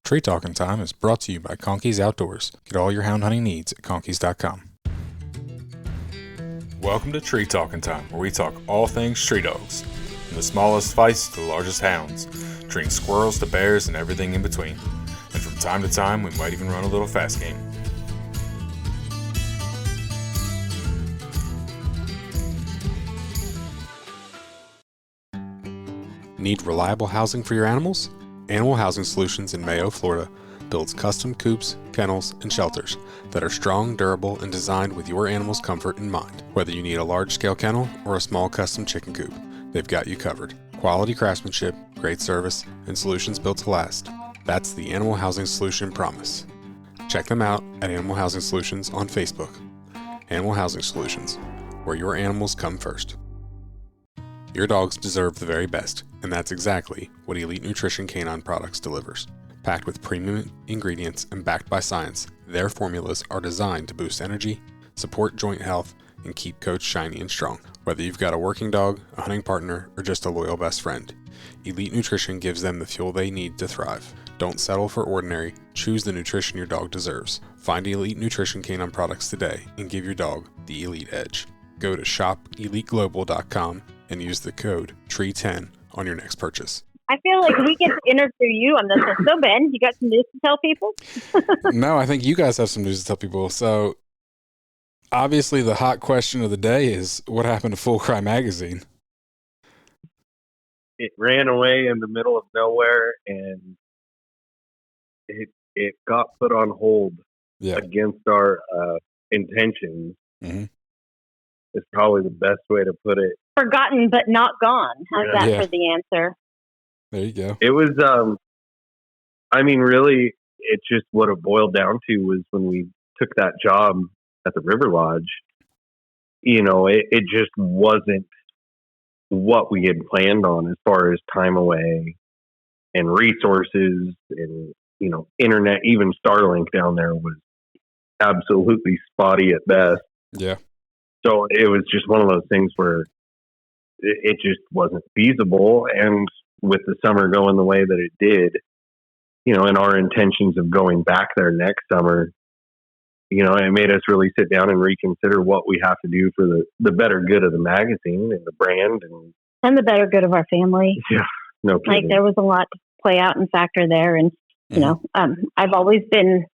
Tree Talking Time is brought to you by Conkey's Outdoors. Get all your hound hunting needs at conkeys.com. Welcome to Tree Talking Time, where we talk all things tree dogs, from the smallest feists to the largest hounds, treating squirrels to bears and everything in between. And from time to time, we might even run a little fast game. Need reliable housing for your animals? Animal Housing Solutions in Mayo, Florida builds custom coops, kennels, and shelters that are strong, durable, and designed with your animal's comfort in mind. Whether you need a large-scale kennel or a small custom chicken coop, they've got you covered. Quality craftsmanship, great service, and solutions built to last. That's the Animal Housing Solution promise. Check them out at Animal Housing Solutions on Facebook. Animal Housing Solutions, where your animals come first. Your dogs deserve the very best, and that's exactly what Elite Nutrition Canine Products delivers. Packed with premium ingredients and backed by science, their formulas are designed to boost energy, support joint health, and keep coats shiny and strong. Whether you've got a working dog, a hunting partner, or just a loyal best friend, Elite Nutrition gives them the fuel they need to thrive. Don't settle for ordinary. Choose the nutrition your dog deserves. Find Elite Nutrition Canine Products today and give your dog the Elite Edge. Go to shopeliteglobal.com and use the code TREE10 on your next purchase. I feel like we get to interview you on this one. So, Ben, you got some news to tell people? No, I think you guys have some news to tell people. So, obviously, the hot question of the day is what happened to Full Cry Magazine? It ran away in the middle of nowhere, and it got put on hold against our intentions. Mm-hmm. It's probably the best way to put it. Forgotten but not gone. How's that for the answer? There you go. It was, really, it's just what it boiled down to was when we took that job at the River Lodge, it just wasn't what we had planned on as far as time away and resources and, internet. Even Starlink down there was absolutely spotty at best. Yeah. So it was just one of those things where it just wasn't feasible. And with the summer going the way that it did, and our intentions of going back there next summer, it made us really sit down and reconsider what we have to do for the better good of the magazine and the brand. And the better good of our family. Yeah, no kidding. Like there was a lot to play out and factor there. And, I've always been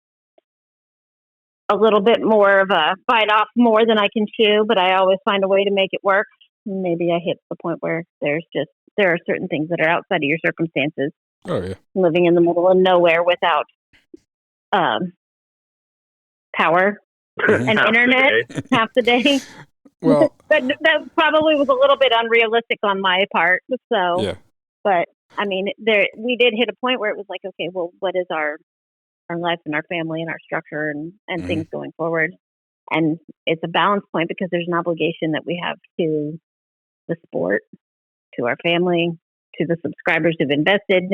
a little bit more of a bite off more than I can chew, but I always find a way to make it work. Maybe I hit the point where there are certain things that are outside of your circumstances. Oh yeah. Living in the middle of nowhere without power and internet half the day. Well, but that probably was a little bit unrealistic on my part. So, yeah. But we did hit a point where it was like, okay, well, what is our life and our family and our structure and things going forward? And it's a balance point because there's an obligation that we have to the sport, to our family, to the subscribers who've invested.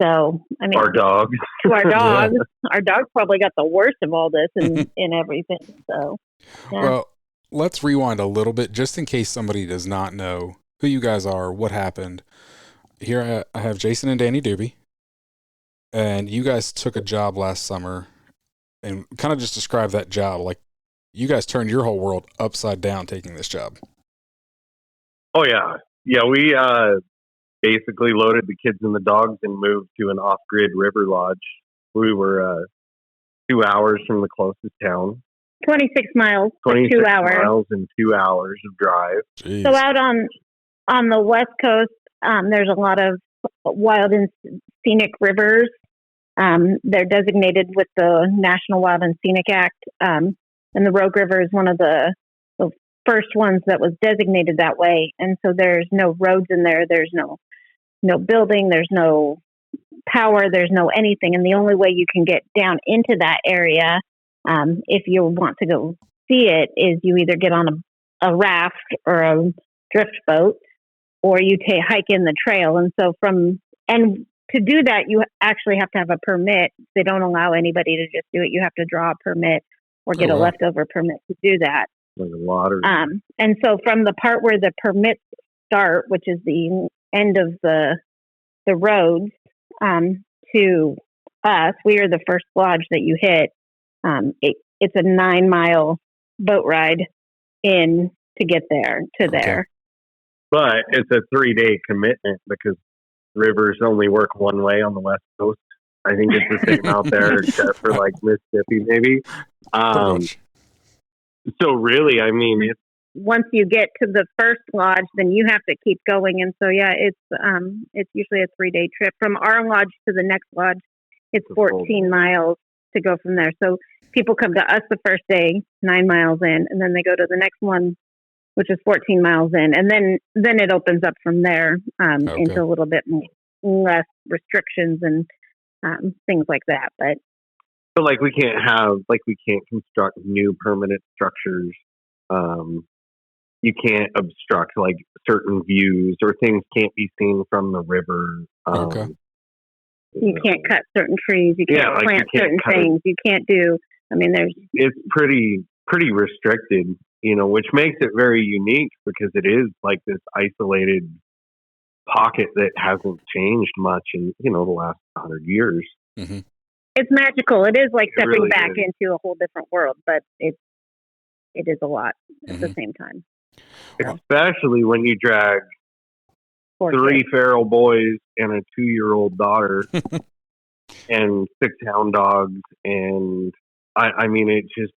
So, our dogs. To our dogs. Our dogs probably got the worst of all this and everything. So, yeah. Well, let's rewind a little bit just in case somebody does not know who you guys are, what happened. Here I have Jason and Dani Duby. And you guys took a job last summer and kind of just describe that job. Like you guys turned your whole world upside down taking this job. Oh yeah. Yeah. We, basically loaded the kids and the dogs and moved to an off-grid river lodge. We were, 2 hours from the closest town. 26 miles. 26 2 hours. miles and 2 hours of drive. Jeez. So out on the West Coast, there's a lot of wild and scenic rivers. They're designated with the National Wild and Scenic Act. And the Rogue River is one of the first ones that was designated that way. And so there's no roads in there. There's no building. There's no power. There's no anything. And the only way you can get down into that area, if you want to go see it, is you either get on a raft or a drift boat, or you hike in the trail. And so to do that, you actually have to have a permit. They don't allow anybody to just do it. You have to draw a permit or get a leftover permit to do that. Like a lottery. And so from the part where the permits start, which is the end of the roads, to us, we are the first lodge that you hit. It's a 9-mile boat ride in to get there to there. But it's a 3-day commitment because rivers only work one way on the West Coast. I think it's the same out there, except for like Mississippi, maybe. So really, I mean, once you get to the first lodge, then you have to keep going. And so, yeah, it's usually a 3-day trip from our lodge to the next lodge. It's 14 miles to go from there. So people come to us the first day, 9 miles in, and then they go to the next one, which is 14 miles in. And then it opens up from there into a little bit less restrictions and things like that. But like we can't construct new permanent structures. You can't obstruct like certain views, or things can't be seen from the river. You can't cut certain trees. You can't plant certain things. You can't do. I mean, it's pretty restricted, which makes it very unique because it is like this isolated pocket that hasn't changed much in the last 100 years. Mm-hmm. It's magical. It is like stepping really back into a whole different world, but it is a lot at the same time. Especially when you drag 3 feral boys and a 2-year-old daughter and 6 hound dogs. And I mean, it just,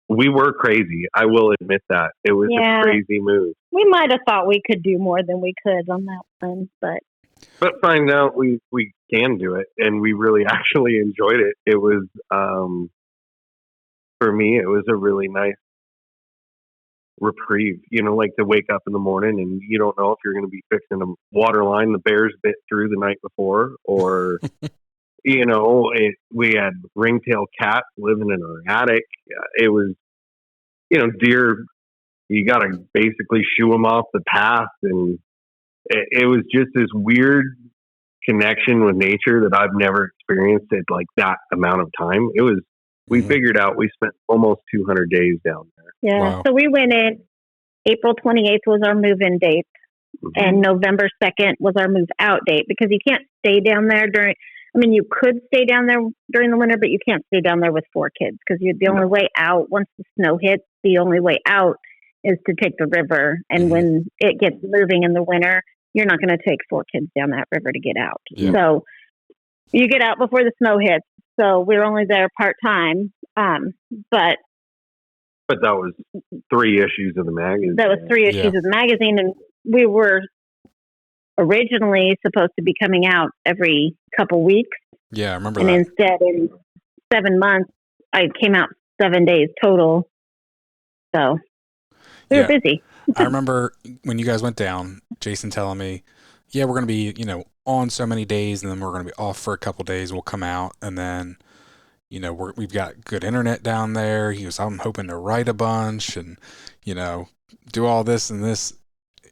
we were crazy. I will admit that. It was a crazy move. We might have thought we could do more than we could on that one, but find out we can do it, and we really actually enjoyed it. It was, for me, it was a really nice reprieve, like to wake up in the morning and you don't know if you're going to be fixing a water line the bears bit through the night before, or we had ringtail cats living in our attic. It was, deer, you got to basically shoo them off the path, and it was just this weird connection with nature that I've never experienced at like that amount of time. It was, we figured out we spent almost 200 days down there. Yeah. Wow. So we went in, April 28th was our move-in date, and November 2nd was our move-out date, because you can't stay down there you could stay down there during the winter, but you can't stay down there with 4 kids, because the only way out, once the snow hits, the only way out is to take the river. And when it gets moving in the winter, you're not going to take 4 kids down that river to get out. Yeah. So you get out before the snow hits. So we're only there part-time. But that was 3 issues of the magazine. That was 3 issues of the magazine. And we were originally supposed to be coming out every couple weeks. Yeah, I remember and that. And instead, in 7 months, I came out 7 days total. So we were busy. I remember when you guys went down, Jason telling me, we're going to be, on so many days, and then we're going to be off for a couple days. We'll come out, and then, we've got good internet down there. He goes, I'm hoping to write a bunch and, do all this and this,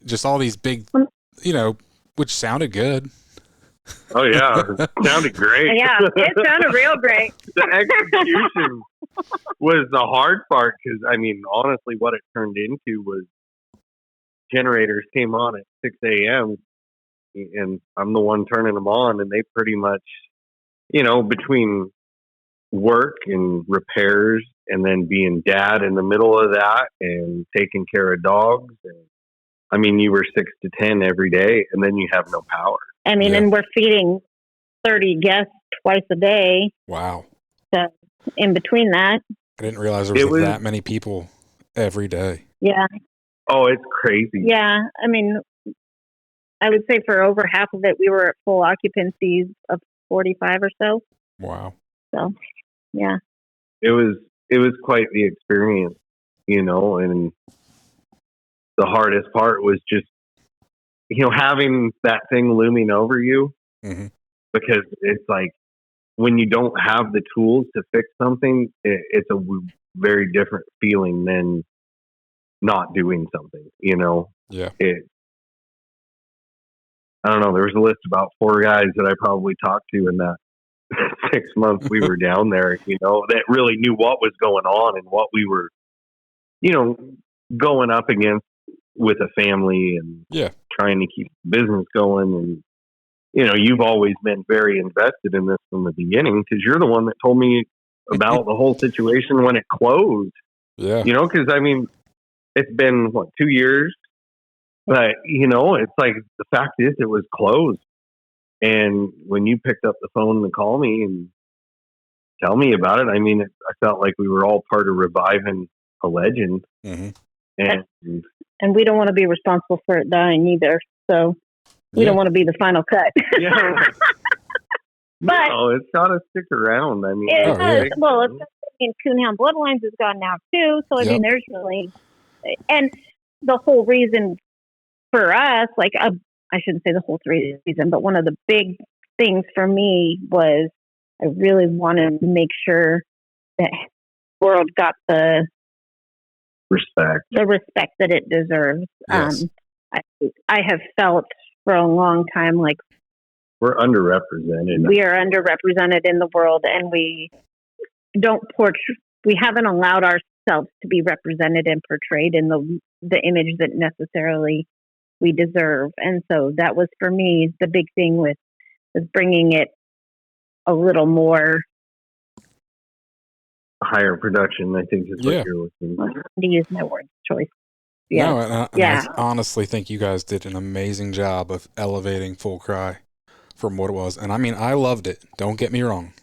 just all these big, which sounded good. Oh, yeah. It sounded great. Yeah, it sounded real great. The execution was the hard part, because, honestly, what it turned into was generators came on at 6 a.m., and I'm the one turning them on, and they pretty much, between work and repairs and then being dad in the middle of that and taking care of dogs, and you were 6 to 10 every day, and then you have no power. And we're feeding 30 guests twice a day. Wow. So in between that, I didn't realize there was that many people every day. Yeah. Oh, it's crazy. Yeah. I would say for over half of it, we were at full occupancies of 45 or so. Wow. So, yeah. It was quite the experience, and the hardest part was just, having that thing looming over you, because it's like, when you don't have the tools to fix something, it's a very different feeling than not doing something, Yeah. I don't know. There was a list of about 4 guys that I probably talked to in that 6 months we were down there, that really knew what was going on and what we were, going up against with a family and trying to keep business going. And, you've always been very invested in this from the beginning because you're the one that told me about the whole situation when it closed. Yeah. Because it's been 2 years, but it's like the fact is it was closed. And when you picked up the phone to call me and tell me about it, I felt like we were all part of reviving a legend. Mm-hmm. And we don't want to be responsible for it dying either. So we don't want to be the final cut. Yeah. But no, it's got to stick around. It does. Well, Coonhound Bloodlines is gone now too. So there's really, and the whole reason for us, I shouldn't say the whole reason, but one of the big things for me was I really wanted to make sure that the world got the respect that it deserves. Yes. I have felt for a long time like we're underrepresented. We are underrepresented in the world, and we haven't allowed ourselves to be represented and portrayed in the image that necessarily we deserve. And so that was, for me, the big thing was bringing it a little more higher production, I think is what you're looking for. To use my word choice. Yeah. No, and I honestly think you guys did an amazing job of elevating Full Cry from what it was. And I loved it. Don't get me wrong.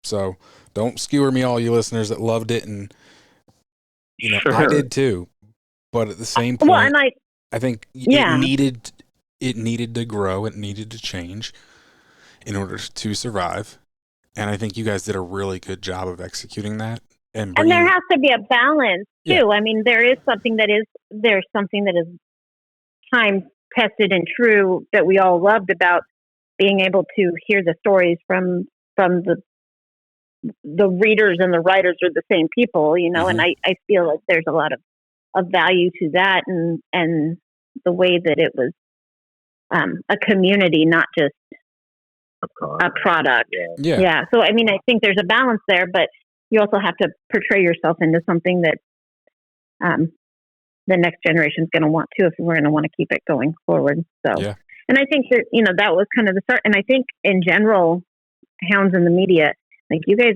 So don't skewer me, all you listeners that loved it. And, sure. I did too. But at the same point, I think it needed to grow. It needed to change in order to survive. And I think you guys did a really good job of executing that. And there has to be a balance too. Yeah. There's something that is time tested and true that we all loved about being able to hear the stories from the readers and the writers are the same people, mm-hmm. And I feel like there's a lot of value to that and the way that it was a community, not just a product. Yeah. So, I think there's a balance there, but you also have to portray yourself into something that the next generation is going to want to, if we're going to want to keep it going forward. So, and I think that, that was kind of the start. And I think in general, hounds in the media, like you guys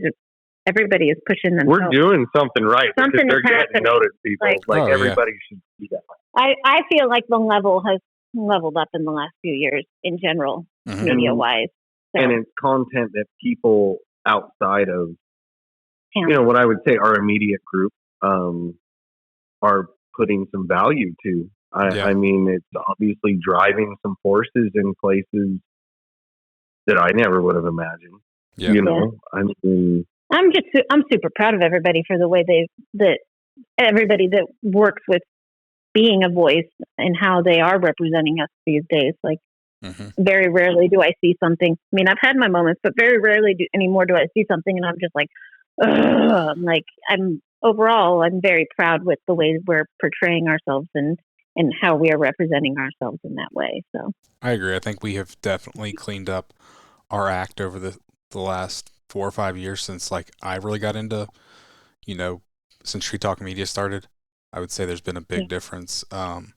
everybody is pushing themselves. We're doing something right because they're getting noticed, people. Everybody should see that. I feel like the level has leveled up in the last few years in general, mm-hmm. media-wise. So. And it's content that people outside of, what I would say our immediate group are putting some value to. It's obviously driving some forces in places that I never would have imagined. Yeah. I'm super proud of everybody for the way everybody that works with being a voice and how they are representing us these days. Like, mm-hmm. very rarely do I see something. I've had my moments, but very rarely anymore do I see something and I'm just like, ugh. I'm very proud with the way we're portraying ourselves and how we are representing ourselves in that way. So I agree. I think we have definitely cleaned up our act over the last 4 or 5 years since I really got into, since Tree Talk Media started. I would say there's been a big difference. And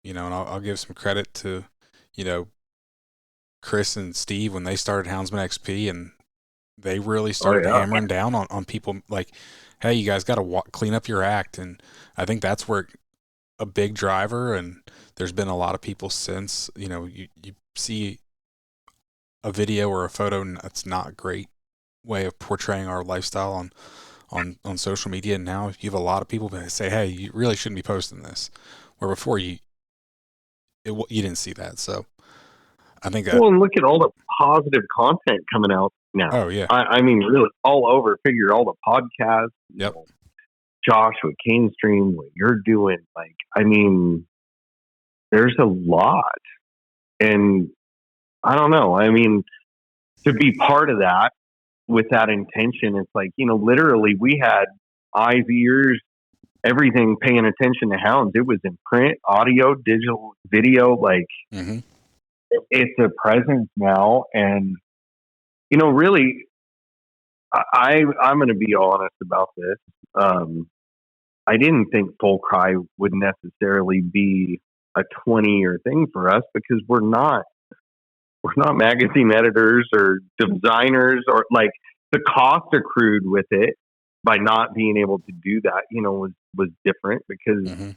I'll give some credit to, Chris and Steve when they started Houndsman XP, and they really started hammering down on people like, hey, you guys got to clean up your act. And I think that's where a big driver, and there's been a lot of people since, you see a video or a photo that's not a great way of portraying our lifestyle on social media. And now you have a lot of people that say, hey, you really shouldn't be posting this, where before you didn't see that. So I think and look at all the positive content coming out now. Oh yeah. Really all over. Figure all the podcasts. Yep. Josh with Cane Stream, what you're doing. There's a lot. And I don't know. To be part of that with that intention, it's literally we had eyes, ears, everything paying attention to hounds. It was in print, audio, digital, video. Mm-hmm. It's a presence now. And, really, I'm going to be honest about this. I didn't think Full Cry would necessarily be a 20-year thing for us because we're not we're not magazine editors or designers, or like the cost accrued with it by not being able to do that, was different because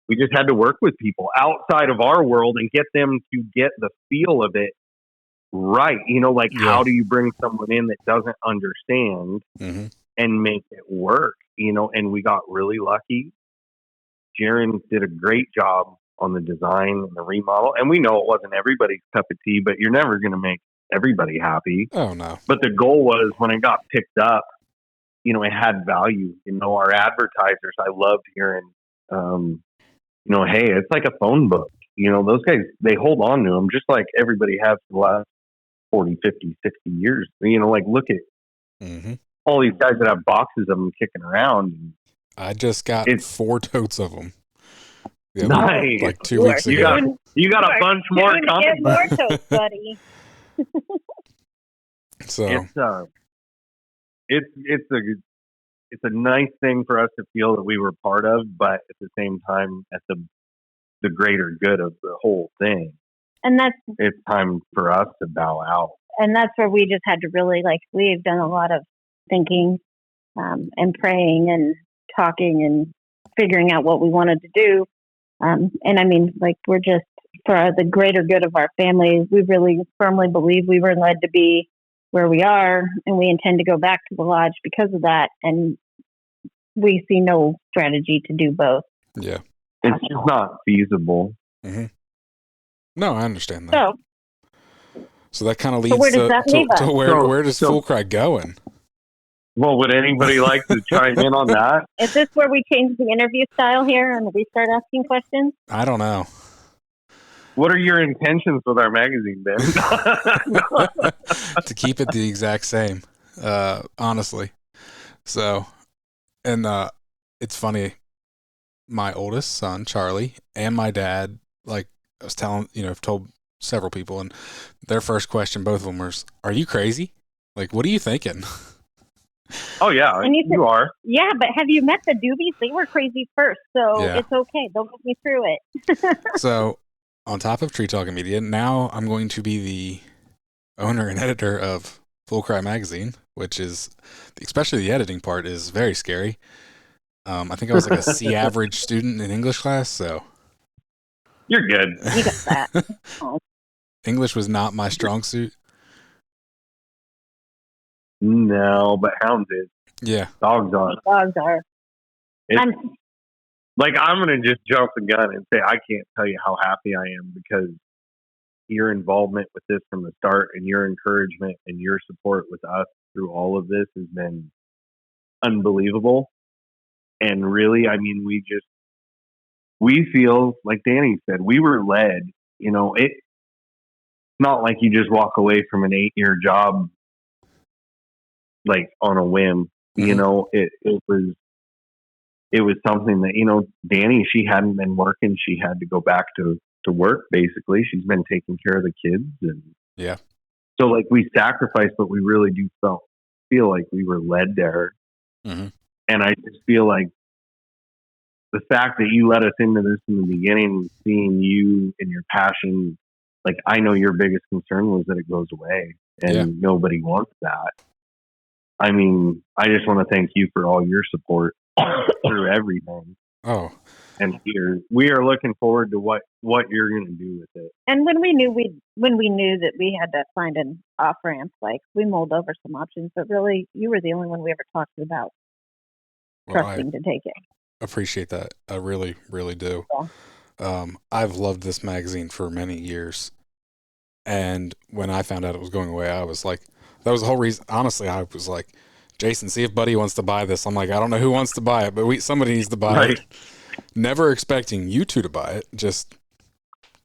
we just had to work with people outside of our world and get them to get the feel of it right. How do you bring someone in that doesn't understand and make it work? And we got really lucky. Jaron did a great job on the design and the remodel. And we know it wasn't everybody's cup of tea, but you're never going to make everybody happy. Oh, no. But the goal was when it got picked up, it had value. Our advertisers, I loved hearing, hey, it's like a phone book. Those guys, they hold on to them just like everybody has for the last 40, 50, 60 years. Look at all these guys that have boxes of them kicking around. I just got 4 totes of them. Nice. Like 2 weeks ago. You got a bunch more coming. Get more totes, buddy. So it's a nice thing for us to feel that we were part of, but at the same time, at the greater good of the whole thing. And it's time for us to bow out. And that's where we just had to really, we've done a lot of thinking and praying and talking and figuring out what we wanted to do. And I mean, we're just, for the greater good of our family, we really firmly believe we were led to be where we are, and we intend to go back to the lodge because of that. And we see no strategy to do both. Yeah. It's just not feasible. No, I understand that. So that kind of leads where does that leave us? to where does Full Cry going? Well, would anybody like to chime in on that? Is this where we change the interview style here and we start asking questions? I don't know. What are your intentions with our magazine, Ben? To keep it the exact same, honestly. So, and it's funny. My oldest son, Charlie, and my dad, I was telling, I've told several people, and their first question, both of them, was, "Are you crazy? What are you thinking?" Oh yeah, and you are. Yeah, but have you met the Dubys? They were crazy first, so It's okay. They'll get me through it. So, on top of Tree Talking Media, now I'm going to be the owner and editor of Full Cry Magazine, which is, especially the editing part, is very scary. I think I was a C average student in English class, so you're good. You got that. English was not my strong suit. No, but hounds is. Yeah. Dogs are. Dogs are. I'm going to just jump the gun and say I can't tell you how happy I am because your involvement with this from the start and your encouragement and your support with us through all of this has been unbelievable. And really, I mean, we feel, like Dani said, we were led, it's not like you just walk away from an 8-year job on a whim. It was something that, Dani, she hadn't been working. She had to go back to work, basically. She's been taking care of the kids. And so we sacrificed, but we really do feel like we were led there. And I just feel like the fact that you let us into this in the beginning, seeing you and your passion, I know your biggest concern was that it goes away and nobody wants that. I mean, I just want to thank you for all your support through everything. Oh, and we are looking forward to what you're going to do with it. And when we knew that we had to find an off ramp, we mulled over some options, but really, you were the only one we ever talked about trusting to take it. Appreciate that. I really, really do. Yeah. I've loved this magazine for many years, and when I found out it was going away, I was like, that was the whole reason. Honestly, I was like, Jason, see if Buddy wants to buy this. I'm like, I don't know who wants to buy it, but somebody needs to buy it. Never expecting you two to buy it. Just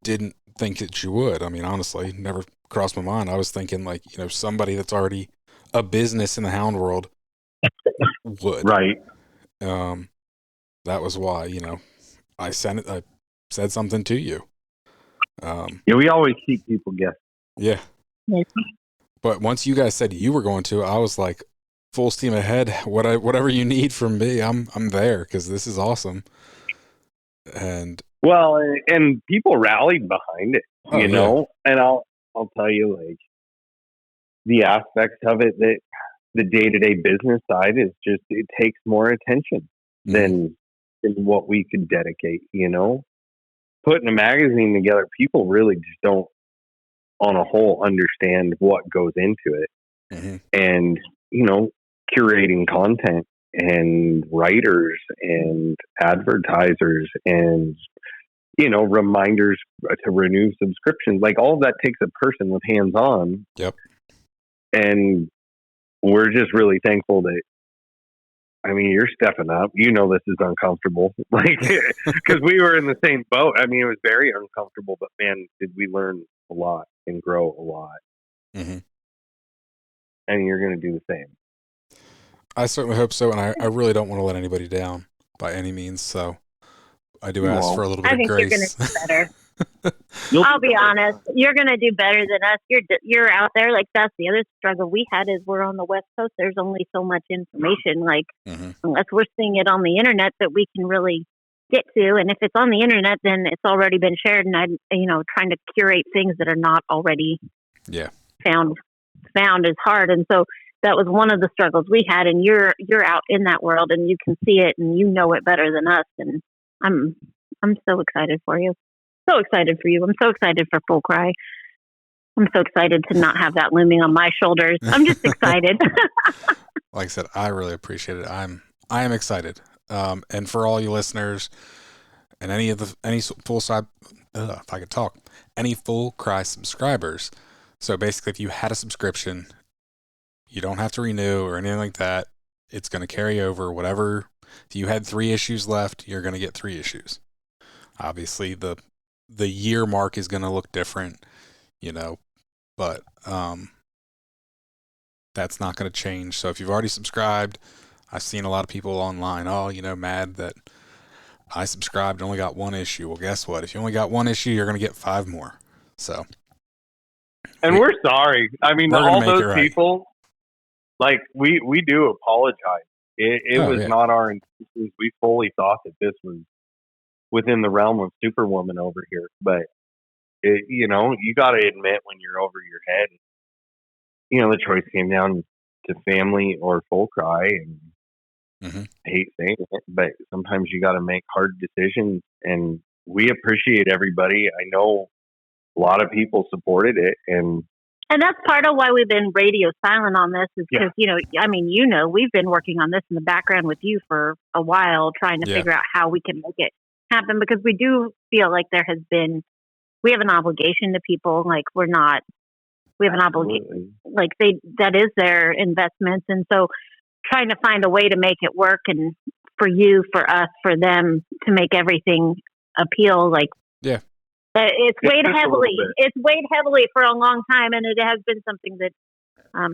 didn't think that you would. I mean, honestly, never crossed my mind. I was thinking somebody that's already a business in the hound world would. Right. That was why, I said something to you. We always keep people guessing. Yeah. But once you guys said you were going to, I was like, full steam ahead. Whatever you need from me, I'm there because this is awesome. And people rallied behind it, you know. And I'll tell you, like, the aspects of it that the day-to-day business side is just, it takes more attention than what we could dedicate, you know? Putting a magazine together, people really just don't, on a whole, understand what goes into it. And, you know, curating content and writers and advertisers and, you know, reminders to renew subscriptions, like all of that takes a person with hands on. Yep. And we're just really thankful that, I mean, you're stepping up. You know, this is uncomfortable, like, because we were in the same boat. I mean, it was very uncomfortable, but man, did we learn a lot and grow a lot. And you're going to do the same. I certainly hope so, and I really don't want to let anybody down by any means. So I do ask for a little bit of grace. I think you're going to do better. I'll be honest, you're going to do better than us. You're out there. Like, that's the other struggle we had is we're on the West Coast. There's only so much information. Like, unless we're seeing it on the internet that we can really get to, and if it's on the internet, then it's already been shared. And trying to curate things that are not already found is hard. And so that was one of the struggles we had. And you're out in that world, and you can see it, and you know it better than us. And I'm so excited for you. So excited for you. I'm so excited for Full Cry. I'm so excited to not have that looming on my shoulders. I'm just excited. Like I said, I really appreciate it. I am excited. And for all you listeners and any Full Cry subscribers. So basically, if you had a subscription, you don't have to renew or anything like that. It's going to carry over whatever. If you had 3 issues left, you're going to get 3 issues. Obviously, the year mark is going to look different, you know, but that's not going to change. So if you've already subscribed, I've seen a lot of people online, mad that I subscribed and only got 1 issue. Well, guess what? If you only got 1 issue, you're going to get 5 more. So. And we're sorry. I mean, all those people, like, we do apologize. It was not our intentions. We fully thought that this was within the realm of Superwoman over here. But, you got to admit when you're over your head, the choice came down to family or Full Cry. And I hate saying it, but sometimes you got to make hard decisions. And we appreciate everybody. I know a lot of people supported it. And that's part of why we've been radio silent on this is because, we've been working on this in the background with you for a while, trying to figure out how we can make it happen, because we do feel like we have an obligation to people. Like, we have an obligation, like that is their investments. And so trying to find a way to make it work, and for you, for us, for them, to make everything appeal, like, it's weighed heavily. It's weighed heavily for a long time, and it has been something that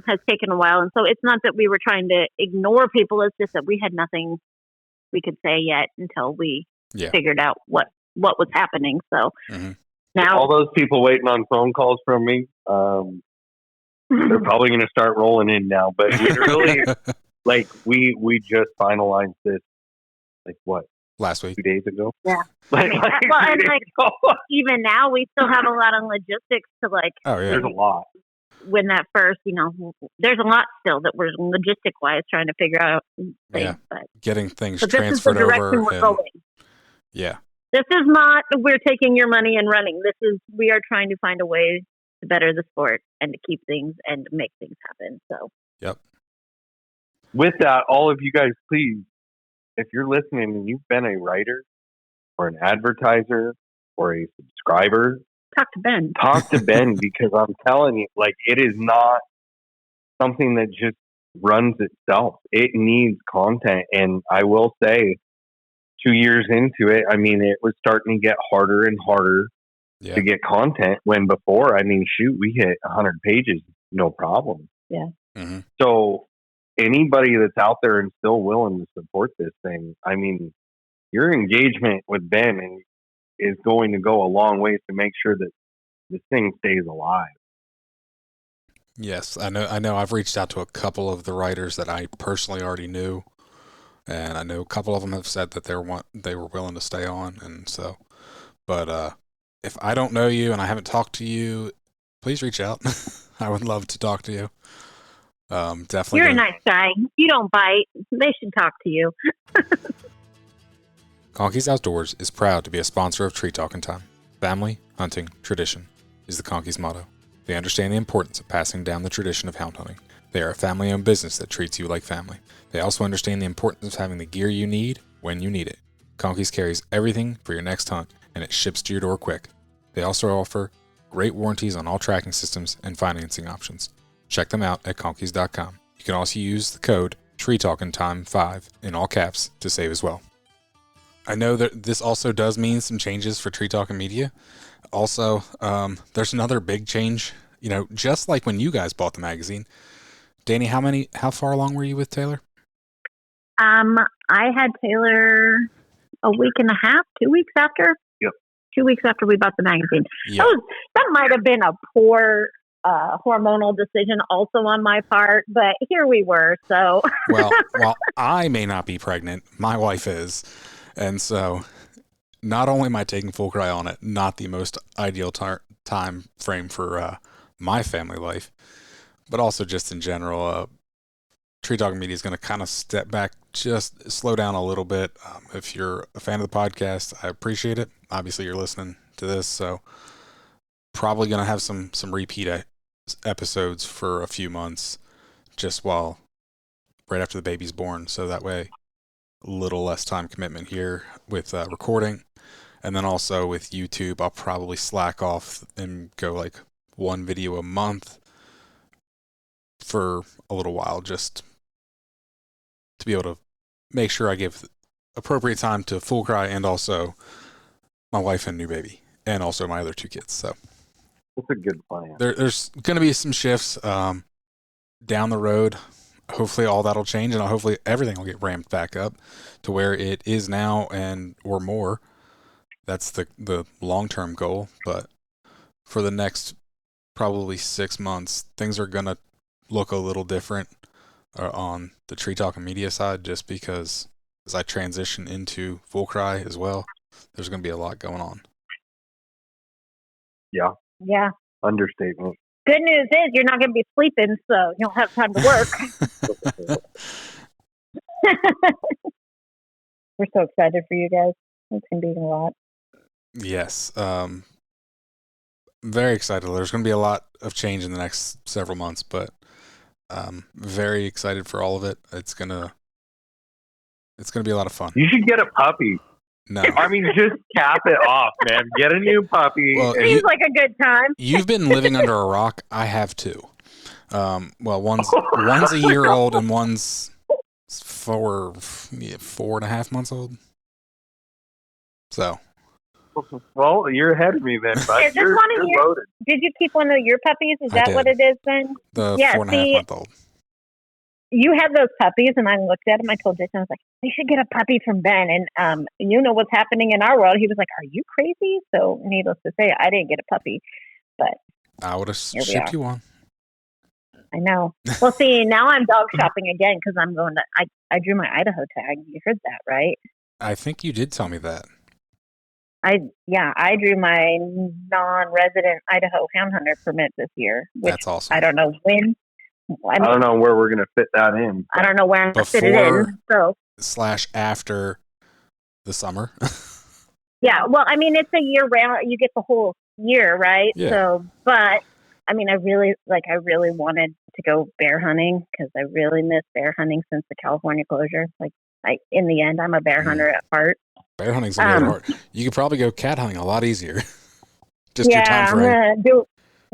has taken a while. And so it's not that we were trying to ignore people. It's just that we had nothing we could say yet until we figured out what was happening. So now all those people waiting on phone calls from me, they're probably going to start rolling in now. But we really, we just finalized this, last week, 2 days ago. Yeah. Even now, we still have a lot of logistics to there's a lot. When that first, there's a lot still that we're logistic wise trying to figure out. But getting things transferred over. We're going. Yeah. This is not we're taking your money and running. We are trying to find a way to better the sport and to keep things and to make things happen. So. Yep. With that, all of you guys, please, if you're listening and you've been a writer or an advertiser or a subscriber, talk to Ben. Talk to Ben, because I'm telling you, it is not something that just runs itself. It needs content. And I will say, 2 years into it, it was starting to get harder and harder to get content, when before, we hit 100 pages, no problem. Yeah. Mm-hmm. So anybody that's out there and still willing to support this thing, your engagement with Ben is going to go a long ways to make sure that this thing stays alive. Yes, I know. I've reached out to a couple of the writers that I personally already knew, and I know a couple of them have said that they were willing to stay on. And so, but if I don't know you and I haven't talked to you, please reach out. I would love to talk to you. Definitely. You're a nice guy. You don't bite. They should talk to you. Conkey's Outdoors is proud to be a sponsor of Tree Talking Time. Family, hunting, tradition is the Conkey's motto. They understand the importance of passing down the tradition of hound hunting. They are a family-owned business that treats you like family. They also understand the importance of having the gear you need when you need it. Conkey's carries everything for your next hunt, and it ships to your door quick. They also offer great warranties on all tracking systems and financing options. Check them out at conkeys.com. You can also use the code TreeTalkingTime5 in all caps to save as well. I know that this also does mean some changes for Tree Talking Media. Also, there's another big change. You know, just like when you guys bought the magazine. Dani, how far along were you with Taylor? I had Taylor a week and a half, 2 weeks after. Yep. 2 weeks after we bought the magazine. Yep. That might have been a poor hormonal decision also on my part, but here we were. So well, I may not be pregnant, my wife is, and so not only am I taking full cry on it, not the most ideal time frame for my family life, but also just in general, Tree Talking Media is going to kind of step back, just slow down a little bit. If you're a fan of the podcast, I appreciate it. Obviously, you're listening to this, so probably going to have some repeat episodes for a few months, just right after the baby's born, so that way a little less time commitment here with recording. And then also with YouTube, I'll probably slack off and go like one video a month for a little while, just to be able to make sure I give appropriate time to Full Cry and also my wife and new baby, and also my other 2 kids. So that's a good plan. There's going to be some shifts down the road. Hopefully all that'll change, and hopefully everything will get ramped back up to where it is now or more. That's the long-term goal. But for the next probably 6 months, things are going to look a little different on the Tree Talking Media side, just because as I transition into Full Cry as well, there's going to be a lot going on. Yeah. Yeah. Understatement. Good news is you're not going to be sleeping, so you'll have time to work. We're so excited for you guys. It's going to be a lot. Yes. Very excited. There's going to be a lot of change in the next several months, but very excited for all of it. It's going to be a lot of fun. You should get a puppy. No. I mean, just cap it off, man. Get a new puppy. Well, seems like a good time. You've been living under a rock. I have too. One's a year old and one's 4.5 months old. So. Well, you're ahead of me then, bud. Is this one of your? Loaded. Did you keep one of your puppies? Is that what it is then? The 4.5 month old. You had those puppies, and I looked at them. I told Jason, I was like, "We should get a puppy from Ben." And you know what's happening in our world. He was like, "Are you crazy?" So, needless to say, I didn't get a puppy, but I would have shipped you one. I know. Well, see, now I'm dog shopping again because I'm going to. I drew my Idaho tag. You heard that, right? I think you did tell me that. I drew my non-resident Idaho hound hunter permit this year. That's awesome. I don't know when. I don't know where we're going to fit that in. I don't know where I'm going to fit it in. So / after the summer. Yeah, well, I mean, it's a year round. You get the whole year, right? Yeah. So, but I mean, I really wanted to go bear hunting because I really miss bear hunting since the California closure. In the end, I'm a bear hunter at heart. Bear hunting's a little hard. You could probably go cat hunting a lot easier. Just your time frame. I'm gonna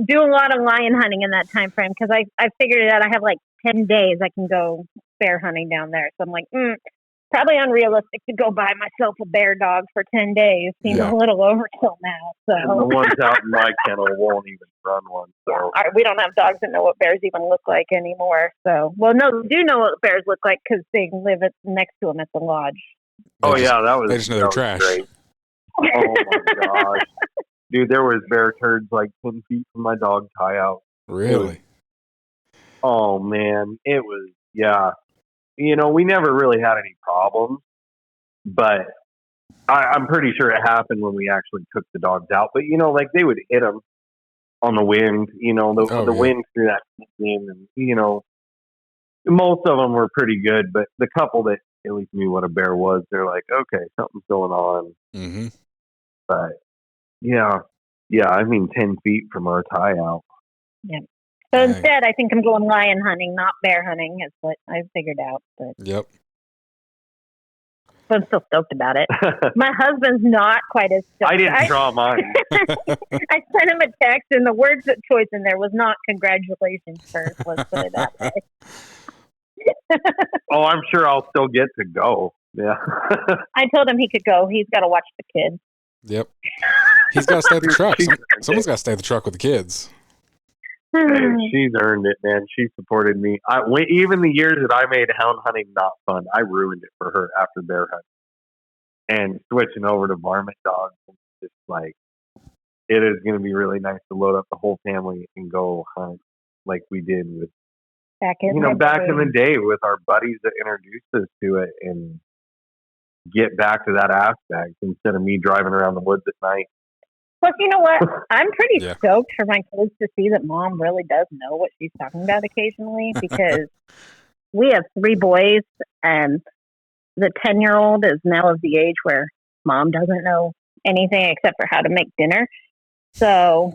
do a lot of lion hunting in that time frame because I figured it out. I have like 10 days I can go bear hunting down there. So I'm like, probably unrealistic to go buy myself a bear dog for 10 days. Seems a little overkill now. So and the ones out in my kennel won't even run one. So we don't have dogs that know what bears even look like anymore. So, well, no, we do know what bears look like because they live next to them at the lodge. They just know they're trash. Great. Oh my gosh. Dude, there was bear turds like 10 feet from my dog tie out. Really? Oh, man. It was, we never really had any problems, but I'm pretty sure it happened when we actually took the dogs out. But, they would hit them on the wind, the wind through that game. And, most of them were pretty good, but the couple that at least knew what a bear was, they're like, okay, something's going on. Mm-hmm. But yeah, 10 feet from our tie out. Yeah. So instead, I think I'm going lion hunting, not bear hunting, is what I figured out. But yep. I'm still stoked about it. My husband's not quite as stoked. I didn't draw mine. I sent him a text, and the word choice in there was not congratulations first. Let's put it that way. Oh, I'm sure I'll still get to go. Yeah. I told him he could go. He's got to watch the kids. Yep. He's got to stay at the truck. Someone's got to stay at the truck with the kids. Hey, she's earned it, man. She supported me. Even the years that I made hound hunting not fun, I ruined it for her after bear hunting. And switching over to varmint dogs, just like, it is going to be really nice to load up the whole family and go hunt like we did with back in the day with our buddies that introduced us to it, and get back to that aspect instead of me driving around the woods at night. Plus, you know what? I'm pretty stoked for my kids to see that mom really does know what she's talking about occasionally, because we have 3 boys, and the 10-year-old is now of the age where mom doesn't know anything except for how to make dinner. So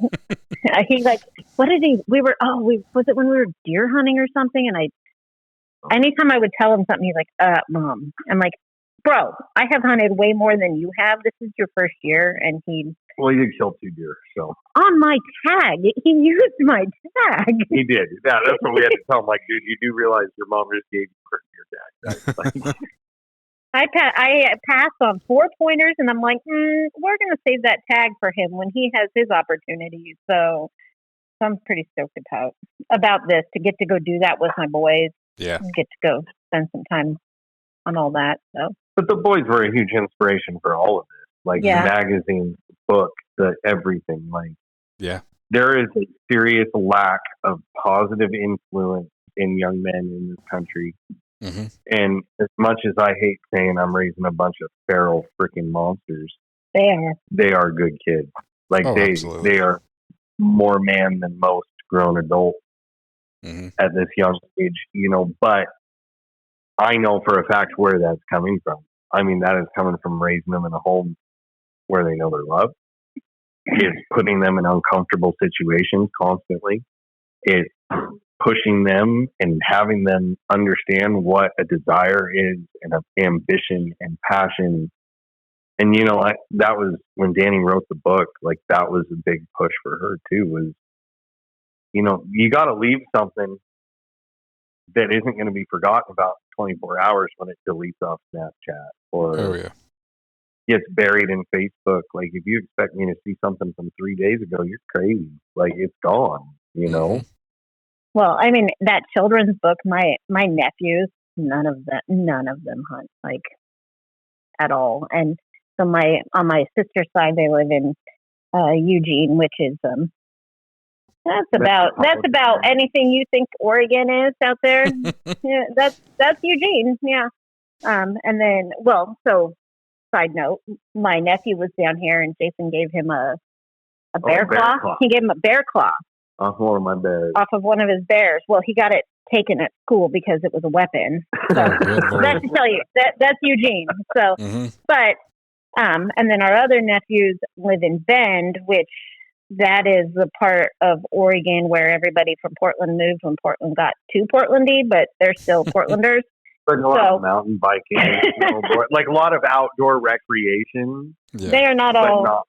he's like, was it when we were deer hunting or something? And anytime I would tell him something, he's like, Mom. I'm like, bro, I have hunted way more than you have. This is your first year. And well, you killed 2 deer, so. On my tag. He used my tag. He did. Yeah, that's what we had to tell him. Like, dude, you do realize your mom just gave you your tag. I passed on 4 pointers, and I'm like, we're going to save that tag for him when he has his opportunity. So I'm pretty stoked about this, to get to go do that with my boys. Yeah. Get to go spend some time on all that. So. But the boys were a huge inspiration for all of this. Like the magazine, the book, the everything. Like, there is a serious lack of positive influence in young men in this country. Mm-hmm. And as much as I hate saying I'm raising a bunch of feral freaking monsters, they are good kids. Like they are more man than most grown adults at this young age, but I know for a fact where that's coming from. I mean, that is coming from raising them in a home where they know they're loved. It's putting them in uncomfortable situations constantly. It's pushing them and having them understand what a desire is, and an ambition and passion. And, that was when Dani wrote the book, like that was a big push for her too, was, you got to leave something that isn't going to be forgotten about 24 hours when it deletes off Snapchat or gets buried in Facebook. Like, if you expect me to see something from 3 days ago, you're crazy. Like, it's gone, Well, I mean, that children's book, my nephews, none of them hunt, like, at all. And so on my sister's side, they live in Eugene, which is that's about anything you think Oregon is out there. Yeah, that's Eugene. Yeah. And then, side note, my nephew was down here, and Jason gave him a bear claw. He gave him a bear claw. Off one of my bears. Off of one of his bears. Well, he got it taken at school because it was a weapon. So that should tell you that's Eugene. So, but and then our other nephews live in Bend, which that is the part of Oregon where everybody from Portland moved when Portland got too Portlandy, but they're still Portlanders. Like a lot of mountain biking, like a lot of outdoor recreation. Yeah. They are not all. Not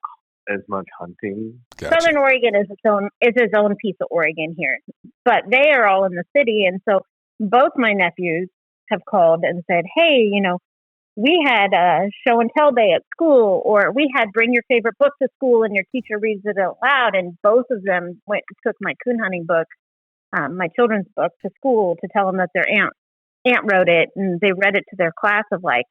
as much hunting. Gotcha. Southern Oregon is its own piece of Oregon here, but they are all in the city, and so both my nephews have called and said, "Hey, we had a show and tell day at school, or we had bring your favorite book to school, and your teacher reads it out loud." And both of them took my coon hunting book, my children's book, to school to tell them that their aunt wrote it, and they read it to their class of like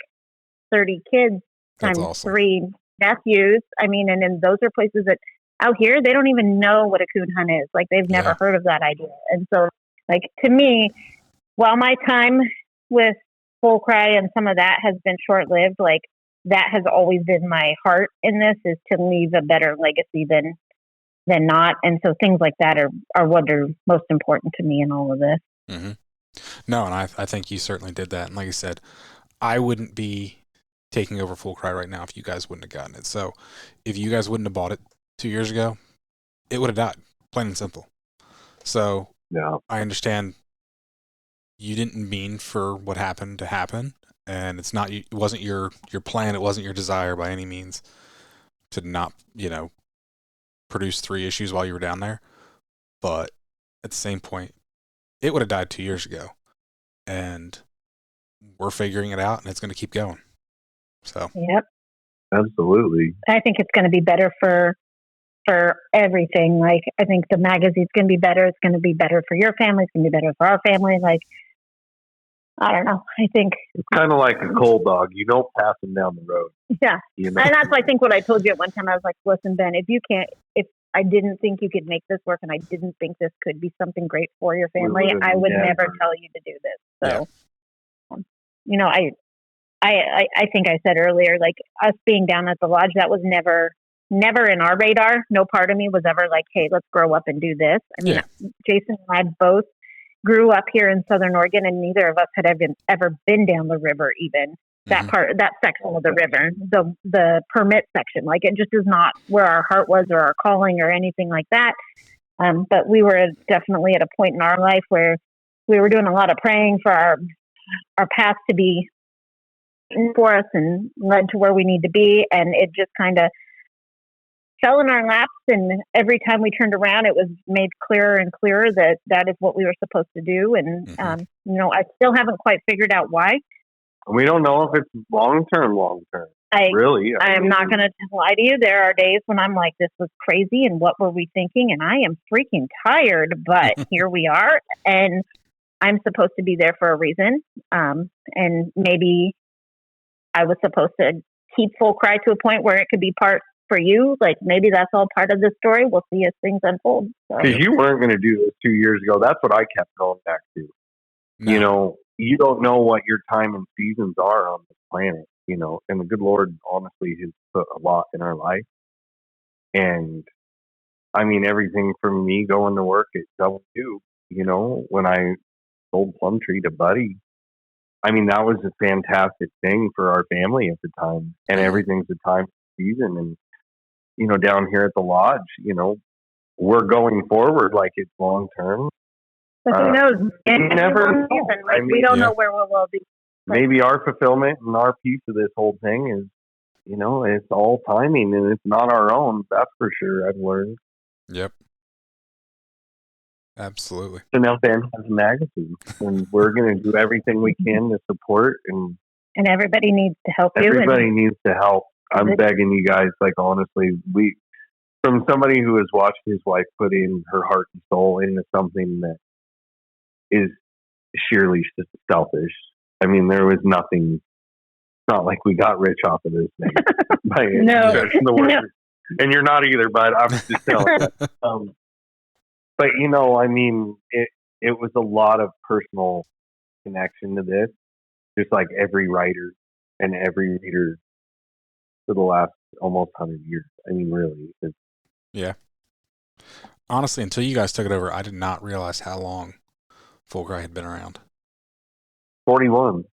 30 kids times awesome. 3 nephews. I mean, and then those are places that out here, they don't even know what a coon hunt is. Like, they've never heard of that idea. And so, like, to me, while my time with Full Cry and some of that has been short-lived, like, that has always been my heart in this, is to leave a better legacy than than not. And so things like that are what are most important to me in all of this. Mm-hmm. No, and I think you certainly did that. And like I said, I wouldn't be taking over Full Cry right now if you guys wouldn't have gotten it. So if you guys wouldn't have bought it 2 years ago, it would have died, plain and simple. So Yeah. I understand you didn't mean for what happened to happen, and it wasn't your plan, it wasn't your desire by any means to not, produce 3 issues while you were down there. But at the same point, it would have died 2 years ago, and we're figuring it out, and it's going to keep going. So. Yep. Absolutely. I think it's going to be better for everything. Like, I think the magazine's going to be better. It's going to be better for your family. It's going to be better for our family. Like, I don't know. I think it's kind of like a cold dog. You don't pass them down the road. Yeah. And that's, I think, what I told you at one time. I was like, listen, Ben, if I didn't think you could make this work and I didn't think this could be something great for your family, I would never tell you to do this. So, I think I said earlier, like, us being down at the lodge, that was never in our radar. No part of me was ever like, hey, let's grow up and do this. I mean, Jason and I both grew up here in Southern Oregon, and neither of us had ever been down the river, even that section of the river, the permit section. Like, it just is not where our heart was or our calling or anything like that. But we were definitely at a point in our life where we were doing a lot of praying for our path to be for us and led to where we need to be. And it just kind of fell in our laps. And every time we turned around, it was made clearer and clearer that is what we were supposed to do. And, I still haven't quite figured out why. We don't know if it's long-term. I am mean, not going to lie to you. There are days when I'm like, this was crazy. And what were we thinking? And I am freaking tired, but here we are. And I'm supposed to be there for a reason. And maybe I was supposed to keep Full Cry to a point where it could be part for you. Like, maybe that's all part of the story. We'll see as things unfold. Because you weren't going to do this 2 years ago. That's what I kept going back to. No. You don't know what your time and seasons are on this planet, and the good Lord honestly has put a lot in our life. And I mean, everything from me going to work at W, when I sold Plum Tree to Buddy, I mean, that was a fantastic thing for our family at the time. And everything's a time season. And, down here at the lodge, we're going forward like it's long term. But who knows? And never know. We don't know where we'll be. Maybe our fulfillment and our piece of this whole thing is, it's all timing and it's not our own. That's for sure. I've learned. Yep. Absolutely. So now Ben has a magazine, and we're going to do everything we can to support. And everybody needs to help you. Everybody needs to help. I'm begging you guys, like, honestly, from somebody who has watched his wife put in her heart and soul into something that is sheerly selfish. I mean, there was nothing. It's not like we got rich off of this thing. No. And you're not either, but I'm just telling you. But I mean, it was a lot of personal connection to this, just like every writer and every reader for the last almost 100 years. I mean, really. Yeah. Honestly, until you guys took it over, I did not realize how long Full Cry had been around. 41.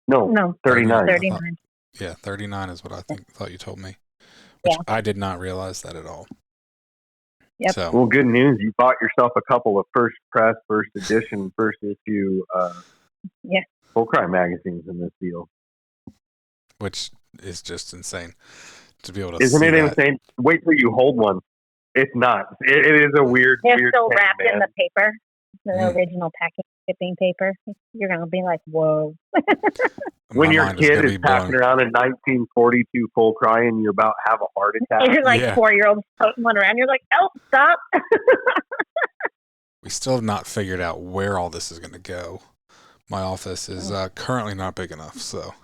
No, 39. 39. 39 is what I thought you told me. Which I did not realize that at all. Yep. So, well, good news. You bought yourself a couple of first press, first edition, first issue Full Cry magazines in this deal. Which is just insane to be able to Isn't see it that. insane? Wait till you hold one. It's not. It is a weird. They're weird still thing, wrapped man. in the paper, the original packaging shipping paper. You're going to be like, whoa. When your kid is passing around a 1942 Full Cry and you're about to have a heart attack. And you're like 4-year-old toting one around. You're like, oh, stop. We still have not figured out where all this is going to go. My office is currently not big enough, so.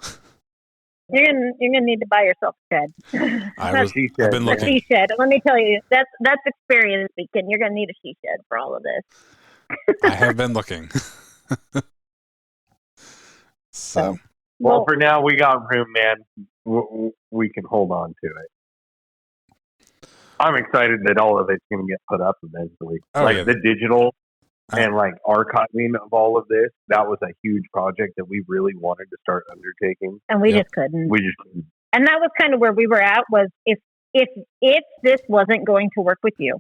You're gonna need to buy yourself a shed. I've been looking. A she shed. Let me tell you, that's experience speaking. You're gonna need a she shed for all of this. I have been looking. So. Well, for now, we got room, man. We can hold on to it. I'm excited that all of it's going to get put up eventually. Oh, like yeah. the digital and like archiving of all of this, that was a huge project that we really wanted to start undertaking. And we just couldn't. We just couldn't. And that was kind of where we were at, was if this wasn't going to work with you,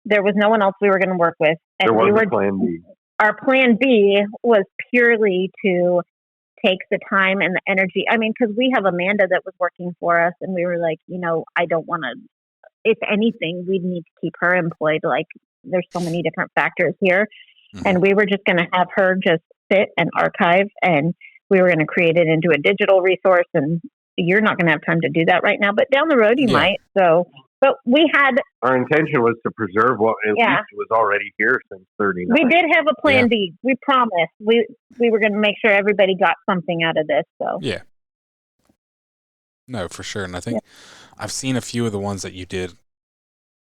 there was no one else we were going to work with. And there was a plan B. Our plan B was purely to take the time and the energy. I mean, because we have Amanda that was working for us, and we were like, I don't want to, if anything, we'd need to keep her employed. Like, there's so many different factors here. Mm-hmm. And we were just going to have her just sit and archive, and we were going to create it into a digital resource. And you're not going to have time to do that right now, but down the road you might. So, but our intention was to preserve what at least was already here since 39. We did have a plan B. We promised we were going to make sure everybody got something out of this. So yeah, no, for sure. And I think I've seen a few of the ones that you did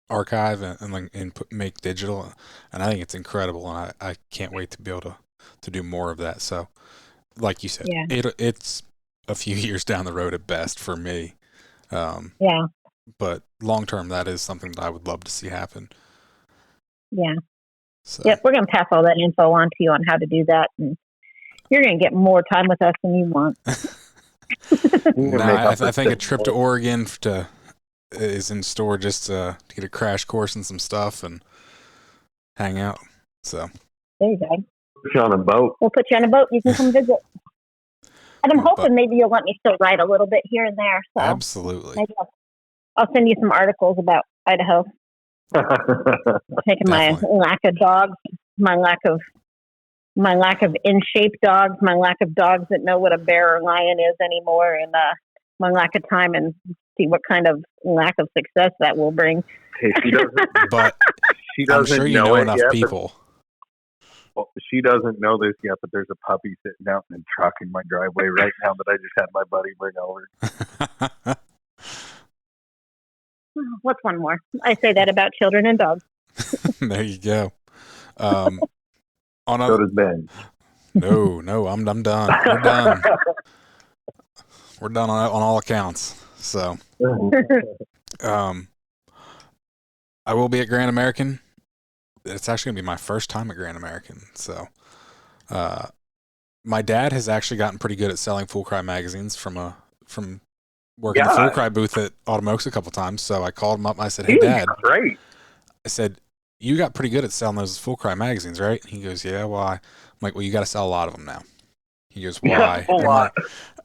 archive and make digital, and I think it's incredible, and I can't wait to be able to do more of that. So, like you said, it's a few years down the road at best for me. But long term, that is something that I would love to see happen. Yeah. So. Yep, we're going to pass all that info on to you on how to do that, and you're going to get more time with us than you want. I think a trip to Oregon is in store just to get a crash course and some stuff and hang out. So there you go. Put you on a boat. We'll put you on a boat. You can come visit. And I'm hoping maybe you'll let me still write a little bit here and there. So absolutely. Maybe I'll send you some articles about Idaho. Taking my lack of dogs, my lack of in shape dogs, my lack of dogs that know what a bear or lion is anymore, and my lack of time, and see what kind of lack of success that will bring. Hey, she doesn't I'm sure you know enough people. Well, she doesn't know this yet, but there's a puppy sitting out in the truck in my driveway right now that I just had my buddy bring over. What's one more? I say that about children and dogs. There you go. So does Ben. No, I'm done. We're done. We're done on all accounts. So, I will be at Grand American. It's actually going to be my first time at Grand American. So, my dad has actually gotten pretty good at selling Full Cry magazines from working the Full Cry booth at Automokes a couple times. So I called him up and I said, "Hey, Dad." Great. I said, "You got pretty good at selling those Full Cry magazines, right?" And he goes, "Yeah, why?" I'm like, "Well, you got to sell a lot of them now." He goes, "Why?"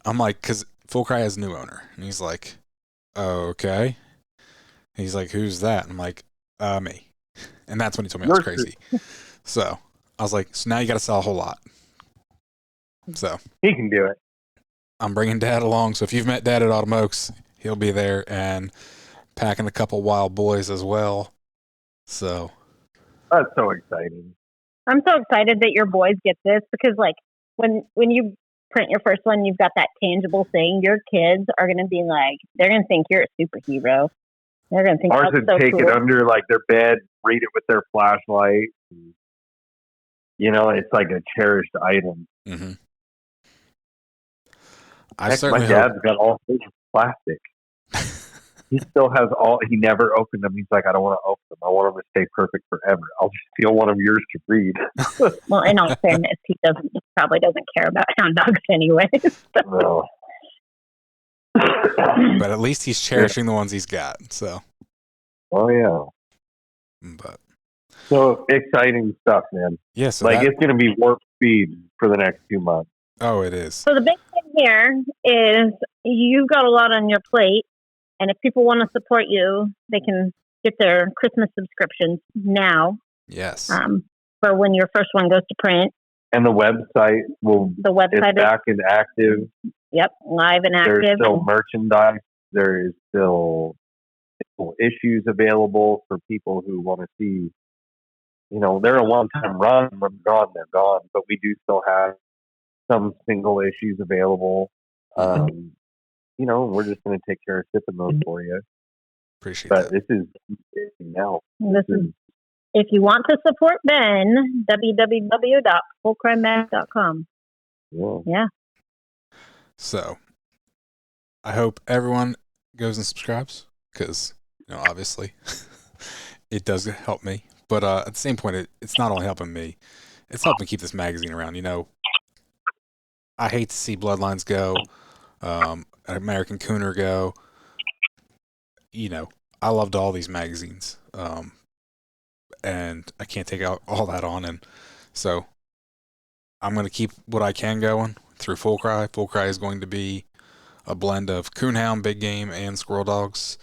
I'm like, "Because Full Cry has a new owner." And he's like, "Oh, okay." And he's like, "Who's that?" And I'm like, "Me." And that's when he told me I was crazy. So I was like, "So now you got to sell a whole lot." So he can do it. I'm bringing Dad along. So if you've met Dad at Automokes, he'll be there and packing a couple wild boys as well. So that's so exciting. I'm so excited that your boys get this, because like when you print your first one, you've got that tangible thing. Your kids are going to be like, they're going to think you're a superhero. They're going to think ours would so take cool. It under like their bed, read it with their flashlight. And, it's like a cherished item. Mm-hmm. My dad's got all his plastic. He still has all. He never opened them. He's like, I don't want to open them. I want them to stay perfect forever. I'll just steal one of yours to read. Well, in all fairness, he probably doesn't care about hound dogs anyway. No. But at least he's cherishing the ones he's got. So. Oh yeah. But. So exciting stuff, man. Yeah. So it's going to be warp speed for the next 2 months. Oh, it is. So the big thing here is you've got a lot on your plate, and if people want to support you, they can get their Christmas subscriptions now. Yes. For when your first one goes to print. And the website is back and active. Yep, live and active. There's still merchandise. There is still issues available for people who want to see. They're a one-time run. When they're gone. But we do still have some single issues available. We're just going to take care of shipping those for you. Appreciate that. If you want to support Ben, www.fullcrimemag.com. Yeah. So, I hope everyone goes and subscribes, because obviously. It does help me. But at the same point, it's not only helping me, it's helping keep this magazine around. I hate to see Bloodlines go, American Cooner go. I loved all these magazines. And I can't take out all that on. And so I'm going to keep what I can going through Full Cry. Full Cry is going to be a blend of coonhound, big game, and squirrel dogs.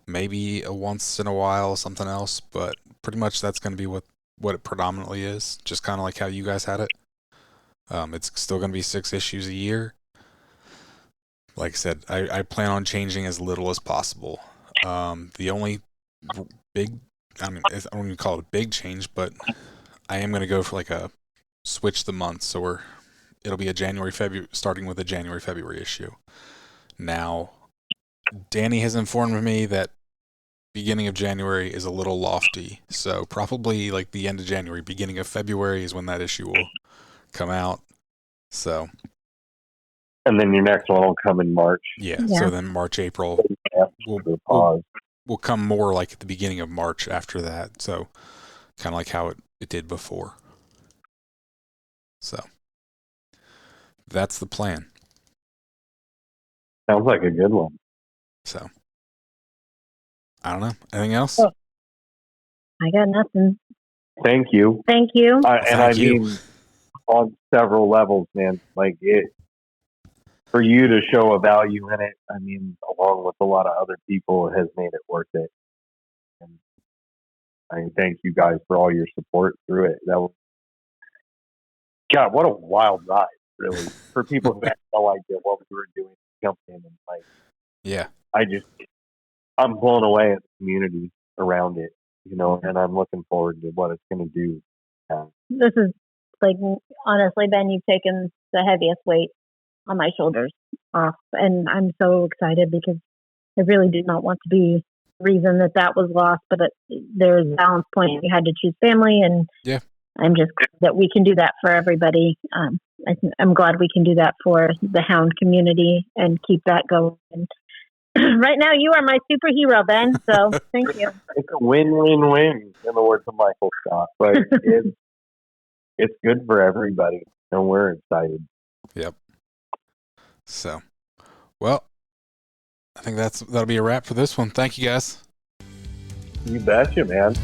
Maybe a once in a while something else, but pretty much that's going to be what it predominantly is. Just kind of like how you guys had it. It's still going to be 6 issues a year. Like I said, I plan on changing as little as possible. The only big, I don't even call it a big change, but I am going to go for like a switch the month. So it'll be starting with a January, February issue. Now, Dani has informed me that beginning of January is a little lofty. So probably like the end of January, beginning of February is when that issue will come out. So. And then your next one will come in March. Yeah. So then March, April will come more like at the beginning of March after that. So kind of like how it did before. So that's the plan. Sounds like a good one. So I don't know. Anything else? Oh, I got nothing. Thank you. Thank you. I mean, on several levels, man. Like for you to show a value in it, I mean, along with a lot of other people, has made it worth it. And I thank you guys for all your support through it. That was, God, what a wild ride, really. For people who had no idea what we were doing, jumped in and like, yeah. I'm blown away at the community around it, and I'm looking forward to what it's going to do. This is like, honestly, Ben, you've taken the heaviest weight on my shoulders off, and I'm so excited because I really did not want to be the reason that was lost, but there's a balance point. You had to choose family, and yeah, I'm just glad that we can do that for everybody. I'm glad we can do that for the hound community and keep that going. And right now, you are my superhero, Ben. So thank you. It's a win-win-win, in the words of Michael Scott. But it's good for everybody, and we're excited. Yep. So, well, I think that'll be a wrap for this one. Thank you, guys. You betcha, man.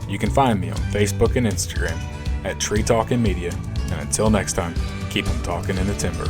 You can find me on Facebook and Instagram at Tree Talking Media. And until next time, keep them talking in the timber.